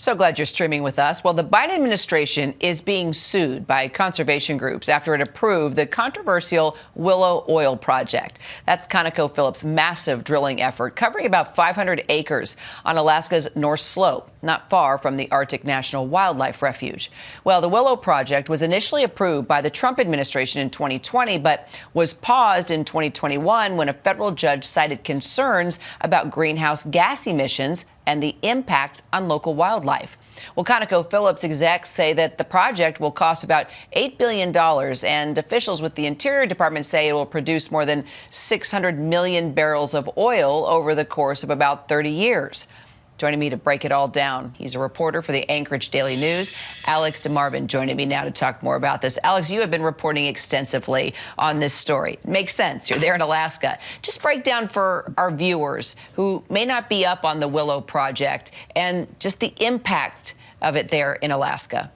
So glad you're streaming with us. Well, the Biden administration is being sued by conservation groups after it approved the controversial Willow oil project. That's ConocoPhillips' massive drilling effort covering about 500 acres on Alaska's North Slope, not far from the Arctic National Wildlife Refuge. Well, the Willow project was initially approved by the Trump administration in 2020, but was paused in 2021 when a federal judge cited concerns about greenhouse gas emissions and the impact on local wildlife. Well, ConocoPhillips execs say that the project will cost about $8 billion, and officials with the Interior Department say it will produce more than 600 million barrels of oil over the course of about 30 years. Joining me to break it all down, he's a reporter for the Anchorage Daily News, Alex DeMarban, joining me now to talk more about this. Alex, you have been reporting extensively on this story. It makes sense. You're there in Alaska. Just break down for our viewers who may not be up on the Willow project and just the impact of it there in Alaska.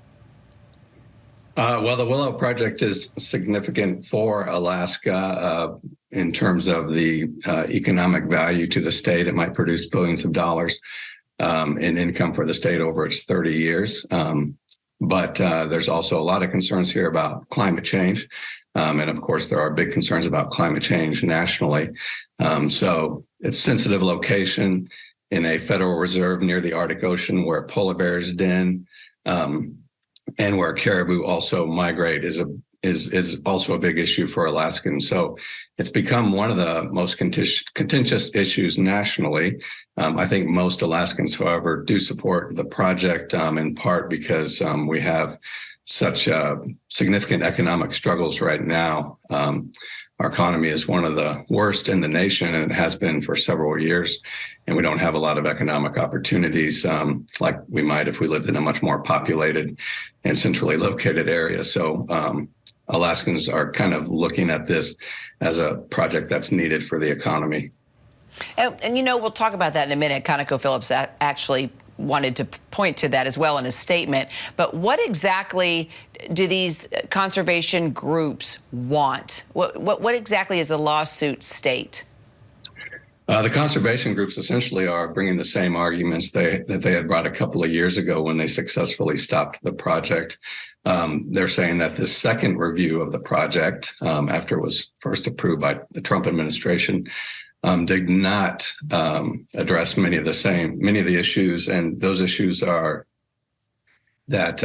Well, the Willow project is significant for Alaska in terms of the economic value to the state. It might produce billions of dollars in income for the state over its 30 years. But there's also a lot of concerns here about climate change. And of course, there are big concerns about climate change nationally. So it's sensitive location in a federal reserve near the Arctic Ocean where polar bears den. And where caribou also migrate is also a big issue for Alaskans. So it's become one of the most contentious issues nationally. I think most Alaskans, however, do support the project in part because we have such significant economic struggles right now. Our economy is one of the worst in the nation, and it has been for several years. And we don't have a lot of economic opportunities like we might if we lived in a much more populated and centrally located area. So Alaskans are kind of looking at this as a project that's needed for the economy. And you know, we'll talk about that in a minute. ConocoPhillips actually wanted to point to that as well in a statement. But what exactly do these conservation groups want? What exactly is the lawsuit state? The conservation groups essentially are bringing the same arguments that they had brought a couple of years ago when they successfully stopped the project. They're saying that the second review of the project, after it was first approved by the Trump administration, did not address many of the issues, and those issues are that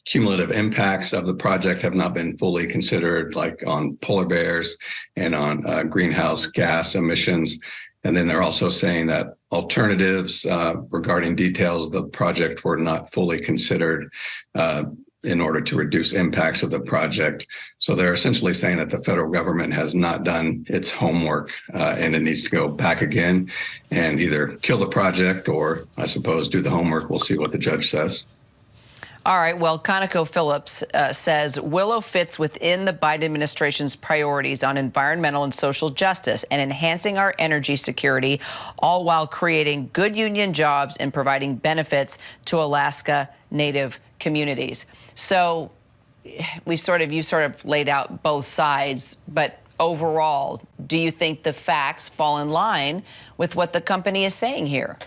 cumulative impacts of the project have not been fully considered, like on polar bears and on greenhouse gas emissions. And then they're also saying that alternatives regarding details of the project were not fully considered in order to reduce impacts of the project. So they're essentially saying that the federal government has not done its homework and it needs to go back again and either kill the project or, I suppose, do the homework. We'll see what the judge says. All right. Well, ConocoPhillips says Willow fits within the Biden administration's priorities on environmental and social justice and enhancing our energy security, all while creating good union jobs and providing benefits to Alaska Native communities. So you sort of laid out both sides, but overall, do you think the facts fall in line with what the company is saying here?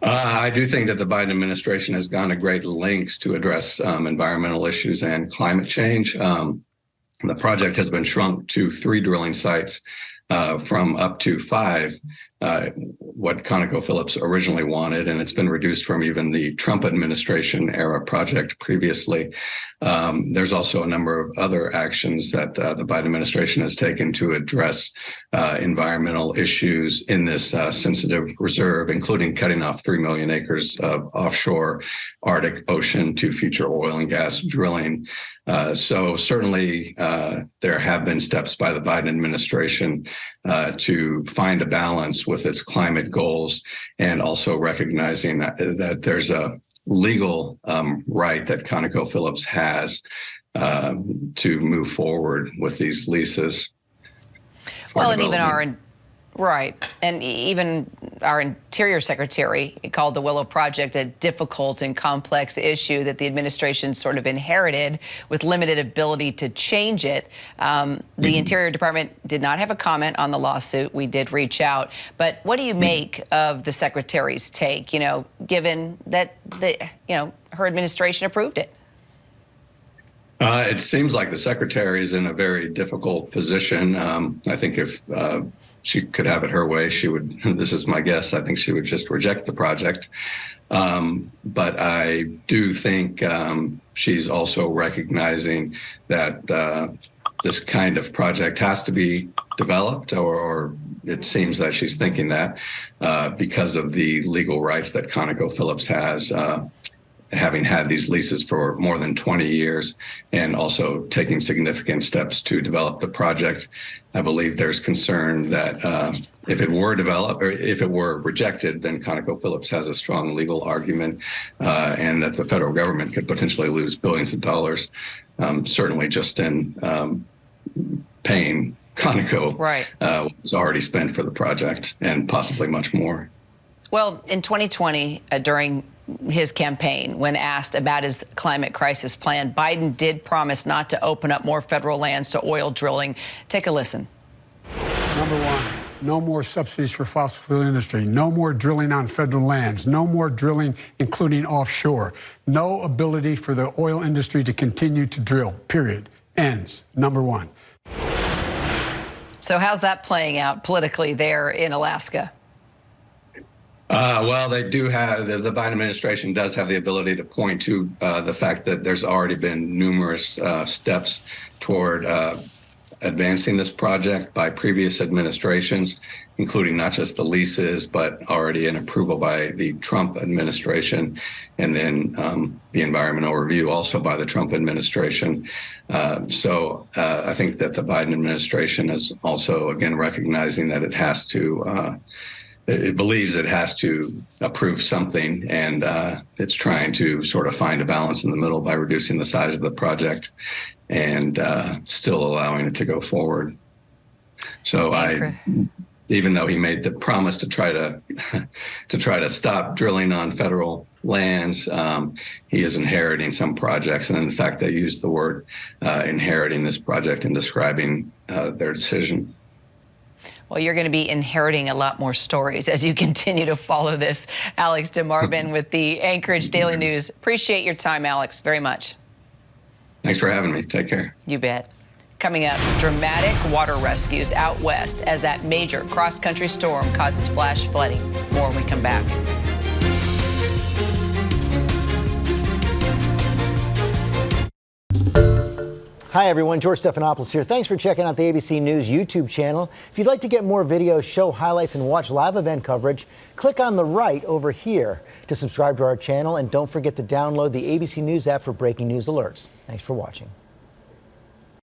I do think that the Biden administration has gone to great lengths to address environmental issues and climate change. The project has been shrunk to 3 drilling sites from up to 5, what ConocoPhillips originally wanted, and it's been reduced from even the Trump administration era project previously. There's also a number of other actions that the Biden administration has taken to address environmental issues in this sensitive reserve, including cutting off 3 million acres of offshore Arctic Ocean to future oil and gas drilling. So certainly there have been steps by the Biden administration to find a balance with its climate goals and also recognizing that there's a legal right that ConocoPhillips has to move forward with these leases. Well, and even right. And even our Interior Secretary called the Willow project a difficult and complex issue that the administration sort of inherited with limited ability to change it. The Interior Department did not have a comment on the lawsuit. We did reach out. But what do you make of the Secretary's take, given that her administration approved it? It seems like the Secretary is in a very difficult position. I think if she could have it her way, she would, this is my guess, I think she would just reject the project. But I do think she's also recognizing that this kind of project has to be developed, or it seems that she's thinking that because of the legal rights that ConocoPhillips has, having had these leases for more than 20 years and also taking significant steps to develop the project. I believe there's concern that if it were developed or if it were rejected, then ConocoPhillips has a strong legal argument and that the federal government could potentially lose billions of dollars, certainly just in paying Conoco what's already spent for the project and possibly much more. Well, in 2020, during his campaign, when asked about his climate crisis plan, Biden did promise not to open up more federal lands to oil drilling. Take a listen. Number one, no more subsidies for fossil fuel industry, no more drilling on federal lands, no more drilling, including offshore, no ability for the oil industry to continue to drill, period. Ends. Number one. So how's that playing out politically there in Alaska? Well, they do have, the Biden administration does have the ability to point to the fact that there's already been numerous steps toward advancing this project by previous administrations, including not just the leases, but already an approval by the Trump administration, and then the environmental review also by the Trump administration. So I think that the Biden administration is also, again, recognizing that it has to it believes it has to approve something, and it's trying to sort of find a balance in the middle by reducing the size of the project and still allowing it to go forward. So even though he made the promise to try to stop drilling on federal lands, he is inheriting some projects, and in fact, they used the word inheriting this project in describing their decision. Well, you're going to be inheriting a lot more stories as you continue to follow this. Alex DeMarban with the Anchorage Daily News. Appreciate your time, Alex, very much. Thanks for having me. Take care. You bet. Coming up, dramatic water rescues out west as that major cross-country storm causes flash flooding. More when we come back. Hi everyone, George Stephanopoulos here. Thanks for checking out the ABC News YouTube channel. If you'd like to get more videos, show highlights, and watch live event coverage, click on the right over here to subscribe to our channel, and don't forget to download the ABC News app for breaking news alerts. Thanks for watching.